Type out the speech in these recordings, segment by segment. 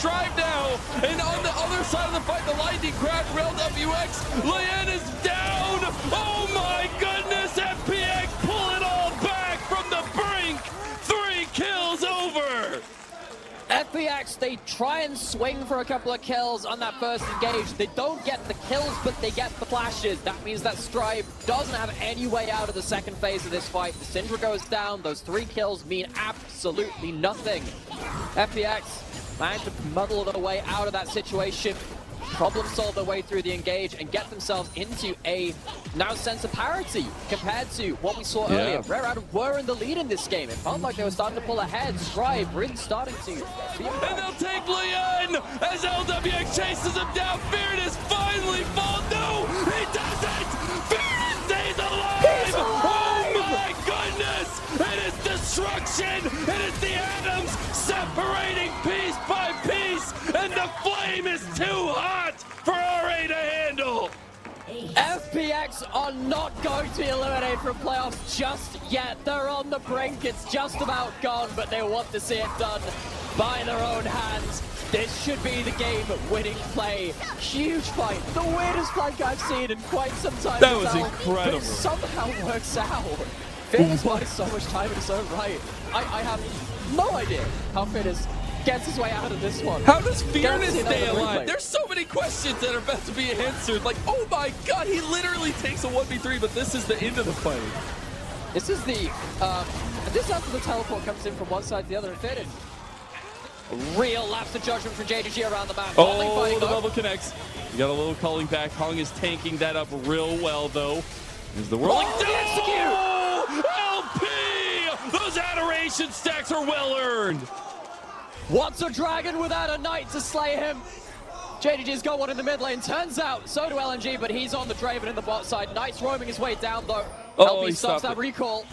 Strive now, and on the other side of the fight, the lightning crack, LWX, Lian is down. Oh my goodness, FPX pull it all back from the brink. 3 kills over. FPX, they try and swing for a couple of kills on that first engage. They don't get the kills, but they get the flashes. That means that Strive doesn't have any way out of the second phase of this fight. The Syndra goes down. Those 3 kills mean absolutely nothing. FPX managed to muddle their way out of that situation, problem solve their way through the engage, and get themselves into a now sense of parity compared to what we saw earlier. Rare Out were in the lead in this game. It felt like they were starting to pull ahead. Strive really starting to. And they'll take Lian as LWX chases him down. Fearless finally falls. No, he doesn't! Fearless stays alive! Oh my goodness! It is destruction! It is the atoms separating piece by piece, and the flame is too hot for RA to handle! FPX are not going to be eliminated from playoffs just yet. They're on the brink. It's just about gone, but they want to see it done by their own hands. This should be the game-winning play. Huge fight. The weirdest flank I've seen in quite some time. That was incredible. But it somehow works out. Fearless wanted so much time in his own right. I have no idea how Fearless gets his way out of this one. How does Fearless stay alive? There's so many questions that are about to be answered. Like, oh my god, he literally takes a 1v3, but this is the end of the fight. This is the, this is after the teleport comes in from one side to the other, and Fearless. Real lapse of judgment from JDG around the map. Oh, the bubble connects. You got a little calling back. Hong is tanking that up real well, though. Is the world execute! LP! Those adoration stacks are well earned. What's a dragon without a knight to slay him? JDG's got one in the mid lane. Turns out, so do LNG, but he's on the Draven in the bot side. Knight's roaming his way down, though. LP stops that recall,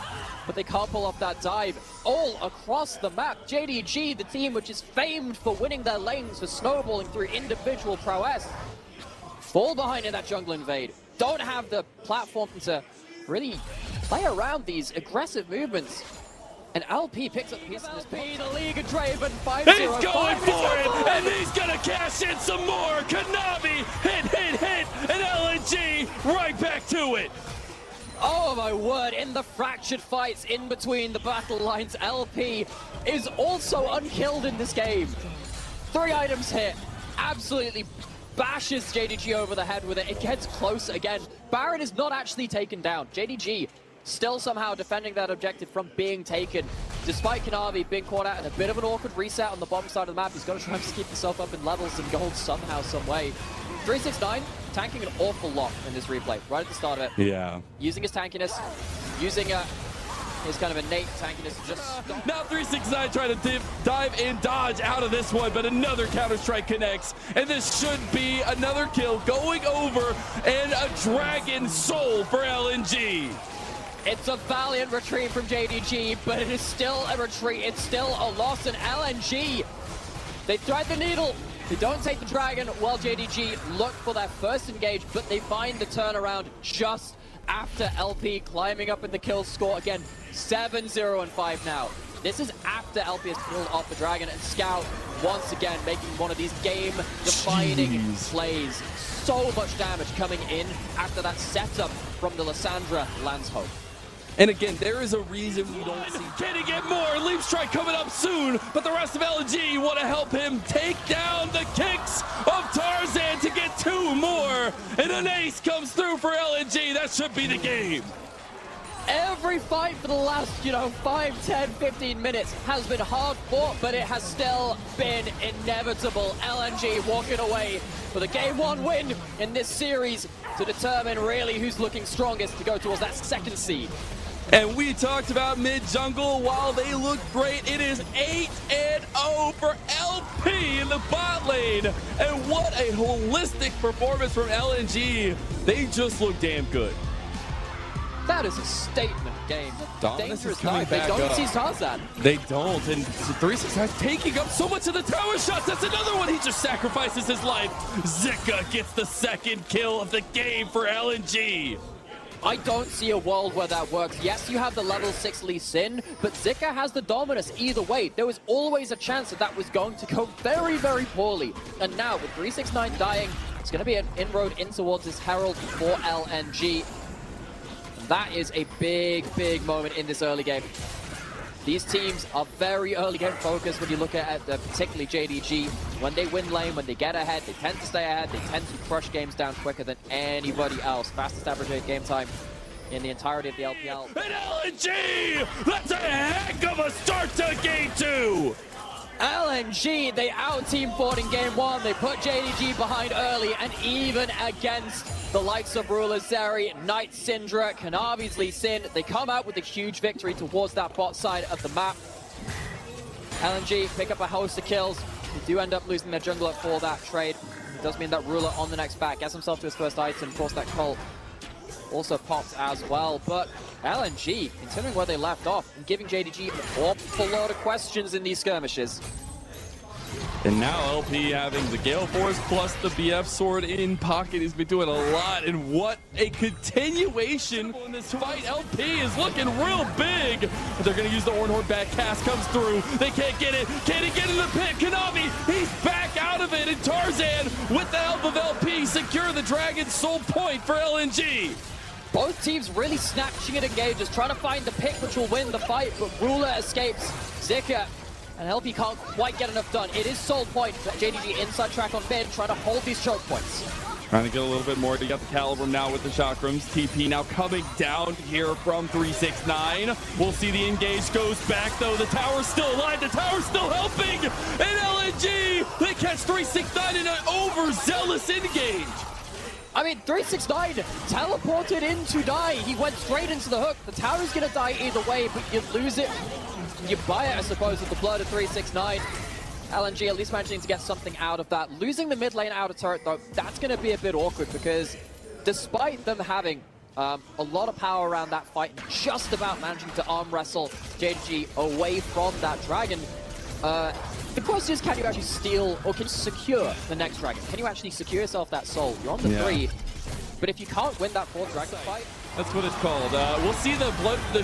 but they can't pull off that dive. All across the map, JDG, the team which is famed for winning their lanes, for snowballing through individual prowess, fall behind in that jungle invade. Don't have the platform to really play around these aggressive movements. And LP picks up the piece of this pick. The League of Draven 5-0. He's going for it, and he's gonna cash in some more. Kanavi, hit, and LNG right back to it. Oh my word, in the fractured fights in between the battle lines, LP is also unkilled in this game. 3 items hit, absolutely bashes JDG over the head with it. It gets close again. Baron is not actually taken down. JDG still somehow defending that objective from being taken. Despite Kanavi being caught out in a bit of an awkward reset on the bottom side of the map, he's got to try to keep himself up in levels and gold somehow, some way. 369 tanking an awful lot in this replay, right at the start of it. Yeah. Using his tankiness, using his kind of innate tankiness to just stop. Now 369 trying to dive and dodge out of this one, but another counter-strike connects, and this should be another kill going over, and a dragon soul for LNG. It's a valiant retreat from JDG, but it is still a retreat. It's still a loss, and LNG, they thread the needle. They don't take the dragon while JDG look for their first engage, but they find the turnaround just after LP climbing up in the kill score again. 7-0 and 5 now. This is after LP has killed off the dragon, and Scout once again making one of these game-defining plays. So much damage coming in after that setup from the Lissandra lands home. And again, there is a reason we don't see. Can he get more? Leap strike coming up soon, but the rest of LNG want to help him take down the kicks of Tarzan to get 2 more. And an ace comes through for LNG. That should be the game. Every fight for the last, 5, 10, 15 minutes has been hard fought, but it has still been inevitable. LNG walking away with a Game 1 win in this series to determine really who's looking strongest to go towards that second seed. And we talked about mid-jungle. While they look great, it is 8-0 for LP in the bot lane. And what a holistic performance from LNG. They just look damn good. That is a statement game. Dangerous dive. They don't see Tarzan. They don't. And 369 taking up so much of the tower shots. That's another one. He just sacrifices his life. Zika gets the second kill of the game for LNG. I don't see a world where that works. Yes, you have the level 6 Lee Sin, but Zika has the Dominus either way. There was always a chance that that was going to go very, very poorly. And now, with 369 dying, it's going to be an inroad in towards this Herald for LNG. That is a big, big moment in this early game. These teams are very early game focused when you look at particularly JDG. When they win lane, when they get ahead, they tend to stay ahead. They tend to crush games down quicker than anybody else. Fastest average game time in the entirety of the LPL. And LNG! That's a heck of a start to game 2! LNG, they out-team fought in game 1. They put JDG behind early, and even against the likes of Ruler, Zeri, Knight, Syndra, Kanavi's Lee Sin, they come out with a huge victory towards that bot side of the map. LNG pick up a host of kills. They do end up losing their jungler for that trade. It does mean that Ruler on the next back gets himself to his first item. Of course, that Colt also popped as well. But LNG, continuing where they left off, and giving JDG an awful lot of questions in these skirmishes. And now LP having the Gale Force plus the BF sword in pocket. He's been doing a lot, and what a continuation in this fight. LP is looking real big. But they're going to use the Ornhorn back. Cast comes through. They can't get it. Can he get in the pit? Kanavi, he's back out of it. And Tarzan, with the help of LP, secure the Dragon's soul point for LNG. Both teams really snatching at engages, trying to find the pick which will win the fight, but Ruler escapes. Zika and LP can't quite get enough done. It is soul point. JDG inside track on mid, trying to hold these choke points. Trying to get a little bit more. They got the Calibrum now with the Chakrams. TP now coming down here from 369. We'll see the engage goes back though. The tower's still alive. The tower's still helping. And LNG, they catch 369 in an overzealous engage. I mean, 369 teleported in to die. He went straight into the hook. The tower's gonna die either way, but you lose it. You buy it, I suppose, with the blood of 369. LNG at least managing to get something out of that. Losing the mid lane out of turret, though, that's going to be a bit awkward because despite them having a lot of power around that fight, just about managing to arm wrestle JDG away from that dragon, the question is, can you actually steal or can you secure the next dragon? Can you actually secure yourself that soul? You're on the 3, but if you can't win that 4th dragon fight, that's what it's called. We'll see the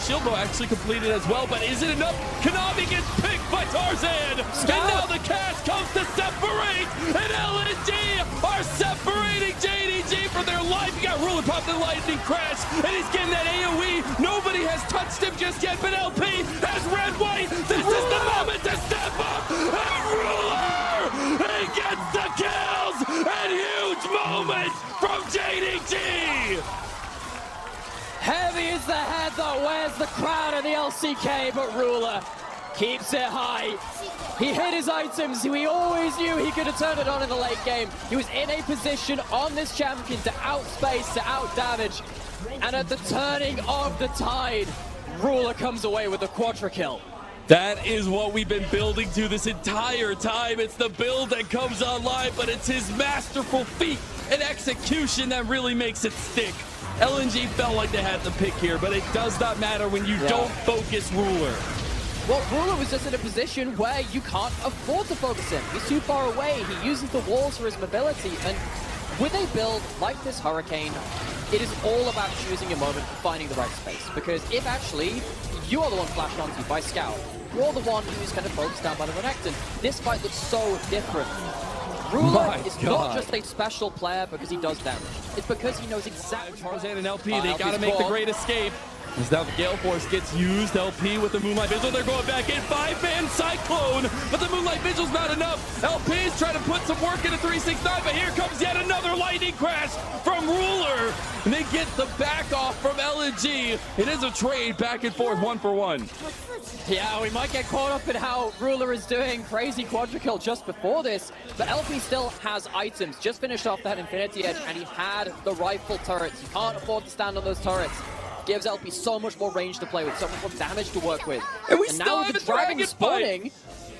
shield bow actually completed as well, but is it enough? Kanavi gets picked by Tarzan! Scout. And now the cast comes to separate! And LNG are separating JDG for their life! You got Ruler pop the lightning crash, and he's getting that AoE! Nobody has touched him just yet, but LP has red-white! This is the moment to step up! And Ruler! He gets the kills! And huge moment from JDG! heavy is the head that wears the crown of the LCK, but Ruler keeps it high. He hit his items. We always knew he could have turned it on in the late game. He was in a position on this champion to outspace, to outdamage. And at the turning of the tide, Ruler comes away with a quadra kill. That is what we've been building to this entire time. It's the build that comes online, but it's his masterful feat and execution that really makes it stick. LNG felt like they had the pick here, but it does not matter when you don't focus Ruler. Well, Ruler was just in a position where you can't afford to focus him. He's too far away. He uses the walls for his mobility. And with a build like this Hurricane, it is all about choosing your moment and finding the right space. Because if actually you are the one flashed onto by Scout, you're the one who's kind of focused down by the Renekton, this fight looks so different. Ruler is not just a special player because he does damage. It's because he knows exactly... Tarzan and LP, they gotta make the great escape. As now the Gale Force gets used, LP with the Moonlight Vigil, they're going back in, 5-man Cyclone, but the Moonlight Vigil's not enough. LP is trying to put some work into 369, but here comes yet another lightning crash from Ruler, and they get the back off from LNG. It is a trade back and forth, 1-for-1. Yeah, we might get caught up in how Ruler is doing crazy quadra kill just before this, but LP still has items. Just finished off that Infinity Edge, and he had the rifle turrets. You can't afford to stand on those turrets. Gives LP so much more range to play with, so much more damage to work with. And we still have a dragon spawning,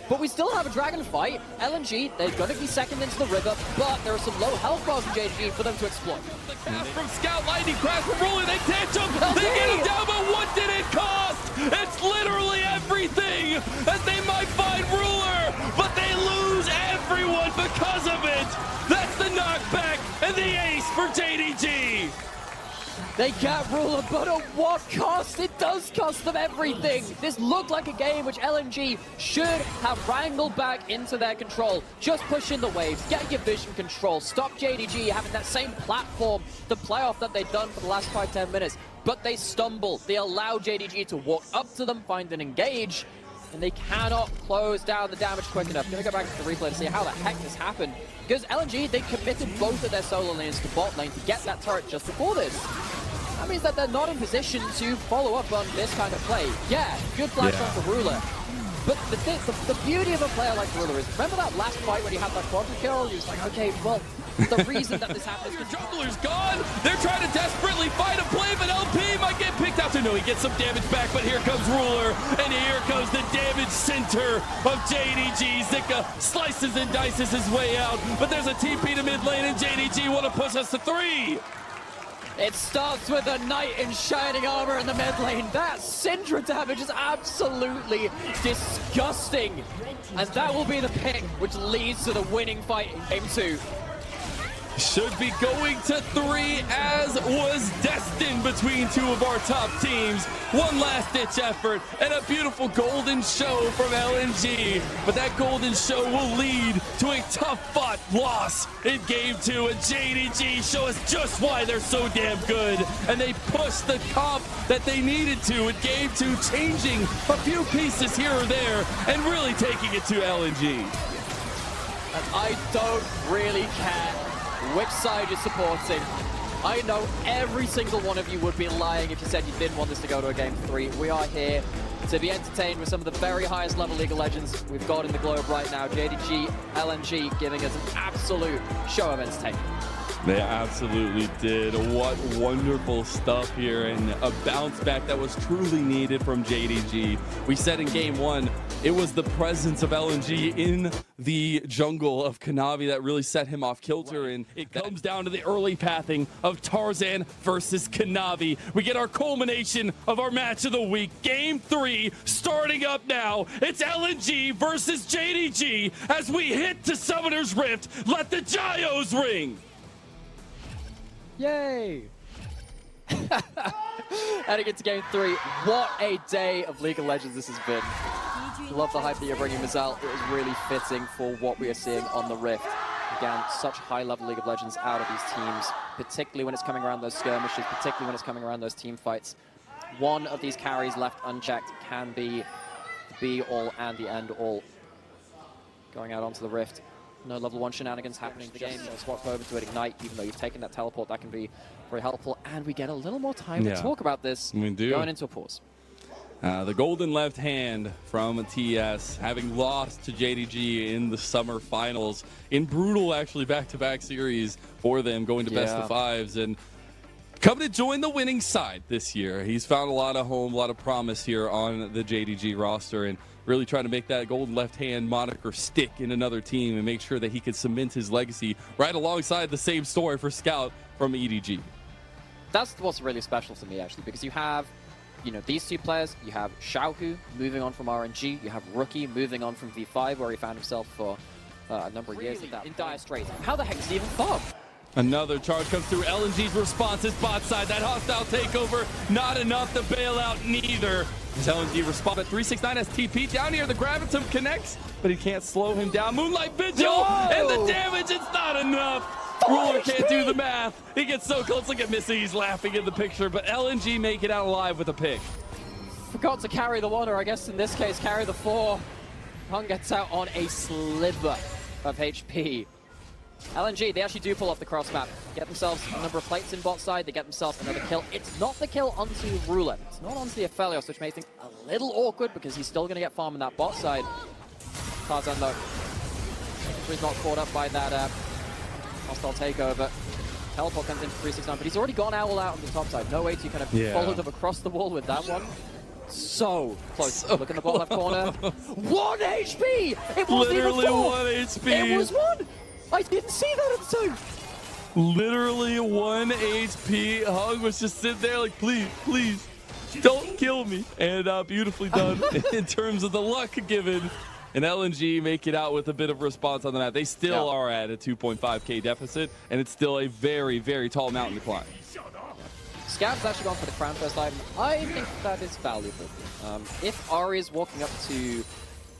but we still have a dragon fight. LNG, they're going to be second into the river, but there are some low health bars in JDG for them to exploit. The cast from Scout, lightning crash from Ruler, they catch him, they get him down, but what did it cost? It's literally everything, as they might find Ruler, but they lose everyone because of it. That's the knockback and the ace for JDG. They get Ruler, but at what cost? It does cost them everything. This looked like a game which LNG should have wrangled back into their control. Just push in the waves, get your vision control, stop JDG having that same platform, the playoff that they've done for the last 5-10 minutes. But they stumble. They allow JDG to walk up to them, find and engage, and they cannot close down the damage quick enough. Gonna go back to the replay to see how the heck this happened. Because LNG, they committed both of their solo lanes to bot lane to get that turret just before this. That means that they're not in position to follow up on this kind of play. Yeah, good flash on for Ruler. But the beauty of a player like Ruler is, remember that last fight when he had that quadra kill? He was like, okay, well, the reason that this happened is Your jungler's gone. They're trying to desperately fight a play, but LP might get picked out. No, he gets some damage back, but here comes Ruler, and here comes the damage center of JDG. Zika slices and dices his way out, but there's a TP to mid lane, and JDG want to push us to 3. It starts with a knight in shining armor in the mid lane. That Syndra damage is absolutely disgusting. And that will be the pick which leads to the winning fight in Game 2. Should be going to 3 as was destined between two of our top teams. One last ditch effort and a beautiful golden show from LNG. But that golden show will lead to a tough fought loss in Game 2. And JDG show us just why they're so damn good. And they pushed the comp that they needed to in Game 2, changing a few pieces here or there and really taking it to LNG. And I don't really care which side you're supporting. I know every single one of you would be lying if you said you didn't want this to go to a Game 3. We are here to be entertained with some of the very highest level League of Legends we've got in the globe right now. JDG, LNG giving us an absolute show of entertainment. They absolutely did. What wonderful stuff here, and a bounce back that was truly needed from JDG. We said in Game 1, it was the presence of LNG in the jungle of Kanavi that really set him off kilter, and it comes down to the early pathing of Tarzan versus Kanavi. We get our culmination of our match of the week, Game 3, starting up now. It's LNG versus JDG as we hit to Summoner's Rift. Let the gyos ring! Yay! Heading into Game 3, what a day of League of Legends this has been. Love the hype that you're bringing, Mizel. It was really fitting for what we are seeing on the Rift. Again, such high-level League of Legends out of these teams, particularly when it's coming around those skirmishes, particularly when it's coming around those team fights. One of these carries left unchecked can be the be-all and the end-all. Going out onto the Rift. No level 1 shenanigans happening in the game. No swap over to an Ignite, even though you've taken that teleport. That can be very helpful. And we get a little more time to talk about this. We do. Going into a pause. The golden left hand from TS, having lost to JDG in the summer finals, in brutal, actually, back-to-back series for them, going to best of 5s. And coming to join the winning side this year. He's found a lot of home, a lot of promise here on the JDG roster, and really trying to make that golden left hand moniker stick in another team and make sure that he could cement his legacy right alongside the same story for Scout from EDG. That's what's really special to me, actually, because you have, you know, these two players. You have Xiaohu moving on from RNG. You have Rookie moving on from V5, where he found himself for a number of years in dire straits. How the heck is he even Bob? Another charge comes through. LNG's response is bot side. That hostile takeover, not enough to bail out neither. As LNG responds, but 369 has TP down here. The Gravitum connects, but he can't slow him down. Moonlight Vigil, and the damage, it's not enough. Ruler can't do the math. He gets so close. Look at Missy, he's laughing in the picture, but LNG make it out alive with a pick. Forgot to carry the 1, or I guess in this case, carry the 4. Hung gets out on a sliver of HP. LNG, they actually do pull off the cross map. Get themselves a number of plates in bot side. They get themselves another kill. It's not the kill onto Ruler. It's not onto the Aphelios, which makes things a little awkward because he's still going to get farm in that bot side. Tarzan, though, he's not caught up by that hostile takeover. Teleport comes in for 369, but he's already gone owl out on the top side. No way to kind of follow them across the wall with that one. So close. So Look in the bottom left corner. 1 HP! It wasn't Literally even 4. 1 HP. It was 1! I didn't see that at the time. Literally 1 HP. Hung was just sitting there like, please, please, don't kill me. And beautifully done in terms of the luck given. And LNG make it out with a bit of response on the map. They still are at a 2.5K deficit, and it's still a very, very tall mountain to climb. Scav's actually gone for the crown first item. I think that is valuable. If Ari is walking up to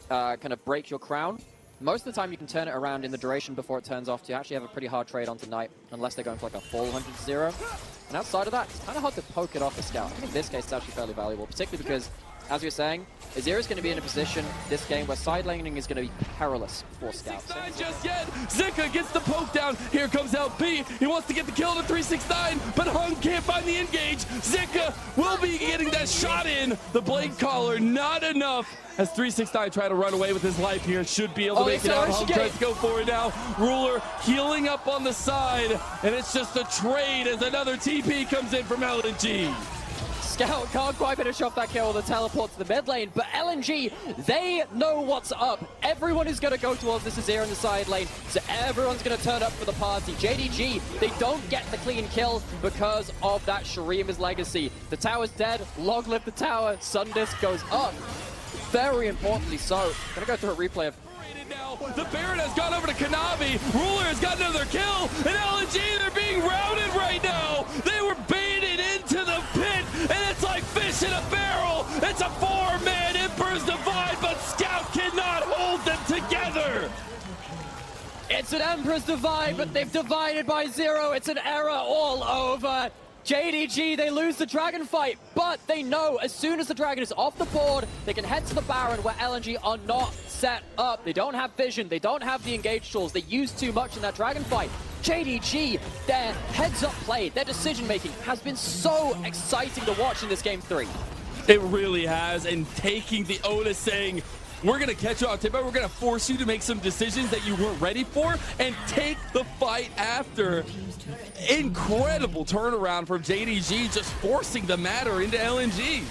kind of break your crown, most of the time you can turn it around in the duration before it turns off to actually have a pretty hard trade onto Knight, unless they're going for like a full 100-0. And outside of that, it's kind of hard to poke it off the Scout. I think in this case it's actually fairly valuable, particularly because, as you're saying, Azir is going to be in a position this game where side laning is going to be perilous for Scouts. Not just yet. Zika gets the poke down. Here comes LP. He wants to get the kill to 369, but Hung can't find the engage. Zika will be getting that shot in. The Blade Collar, not enough. As 369 try to run away with his life here, should be able to make it out. Hung tries to go for it now. Ruler healing up on the side, and it's just a trade as another TP comes in from LNG. Scout can't quite finish off that kill with a teleport to the mid lane, but LNG, they know what's up. Everyone is going to go towards this Azir in the side lane, so everyone's going to turn up for the party. JDG, they don't get the clean kill because of that Shurima's legacy. The tower's dead, long live the tower, Sundisk goes up. Very importantly so. Gonna go through a replay of now. The Baron has gone over to Kanavi. Ruler has got another kill, and LNG, they're being routed right now. They were baited into the pit, and it's like fish in a barrel. It's a four-man Emperor's Divide, but Scout cannot hold them together. It's an Emperor's Divide, but they've divided by 0. It's an error all over. JDG, they lose the dragon fight, but they know as soon as the dragon is off the board, they can head to the Baron where LNG are not set up. They don't have vision, they don't have the engage tools, they use too much in that dragon fight. JDG, their heads-up play, their decision-making has been so exciting to watch in this Game 3. It really has, and taking the Otis saying, we're going to catch you on tape, but we're going to force you to make some decisions that you weren't ready for and take the fight after. Incredible turnaround from JDG, just forcing the matter into LNG.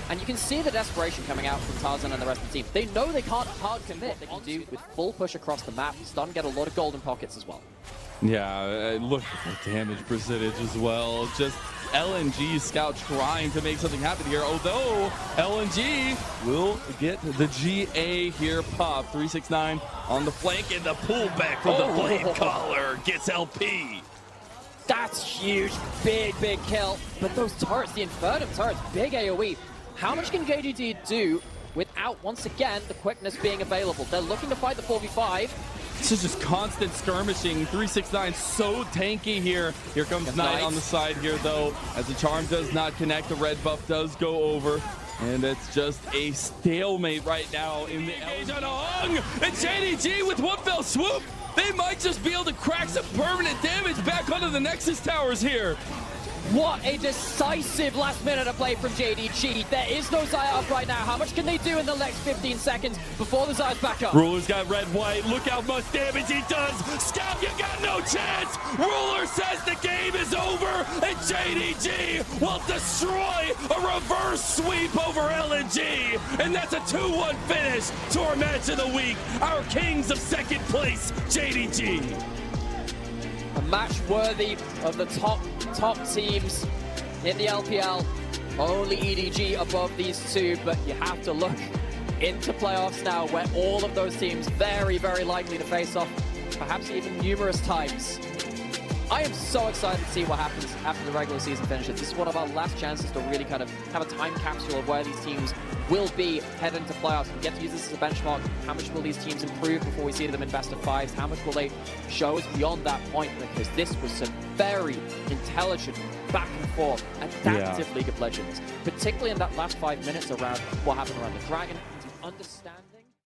And you can see the desperation coming out from Tarzan and the rest of the team. They know they can't hard commit. They can do with full push across the map, starting to get a lot of golden pockets as well. Yeah, look at the damage percentage as well. Just LNG Scout trying to make something happen here, although LNG will get the GA here pop. 369 on the flank, and the pullback from the Blade Collar gets LP. That's huge. Big kill. But those turrets, the Infernum turrets, big AoE. How much can JDG do without, once again, the quickness being available? They're looking to fight the 4v5. This is just constant skirmishing. 369 so tanky here. Here comes Knight on the side here, though. As the charm does not connect, the red buff does go over. And it's just a stalemate right now in the engage on Hung. And JDG with one fell swoop. They might just be able to crack some permanent damage back onto the Nexus towers here. What a decisive last minute of play from JDG. There is no Xayah up right now. How much can they do in the next 15 seconds before the Xayah's back up? Ruler's got red-white. Look how much damage he does. Scout, you got no chance. Ruler says the game is over, and JDG will destroy a reverse sweep over LNG. And that's a 2-1 finish to our match of the week. Our kings of second place, JDG. A match worthy of the top teams in the LPL. Only EDG above these two, but you have to look into playoffs now where all of those teams very likely to face off, perhaps even numerous times. I am so excited to see what happens after the regular season finishes. This is one of our last chances to really kind of have a time capsule of where these teams will be heading into playoffs. We get to use this as a benchmark. How much will these teams improve before we see them in best of fives? How much will they show us beyond that point? Because this was some very intelligent, back and forth, adaptive League of Legends, particularly in that last 5 minutes around what happened around the Dragon, to understand